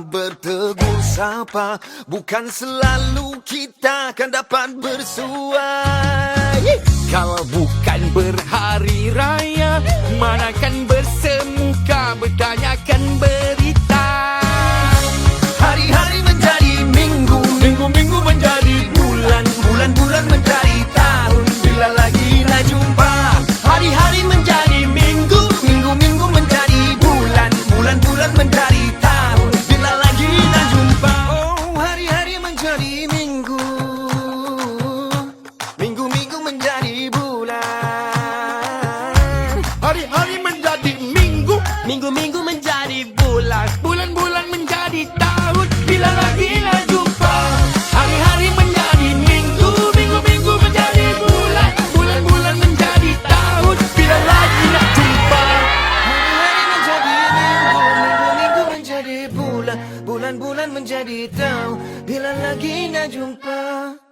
bertegur sapa, bukan selalu kita akan dapat bersuai. Kalau bukan berhari raya, manakan bersemuka bertanyakan berita. Hari-hari menjadi minggu, Minggu-minggu menjadi bulan, bulan-bulan menjadi tahun. Bila lagi nak jumpa, hari-hari menjadi minggu, minggu-minggu menjadi bulan, bulan-bulan menjadi tahun. Bila lagi nak jumpa, oh hari-hari menjadi minggu, minggu-minggu menjadi bulan. hari-hari menjadi minggu, Minggu-minggu menjadi bulan, bulan-bulan menjadi tahun. Bila lagi nak jumpa, hari-hari menjadi minggu, minggu-minggu menjadi bulan, bulan-bulan menjadi tahun. Bila lagi nak jumpa, Hari-hari menjadi minggu, minggu-minggu menjadi bulan, bulan-bulan menjadi tahun. Bila lagi nak jumpa.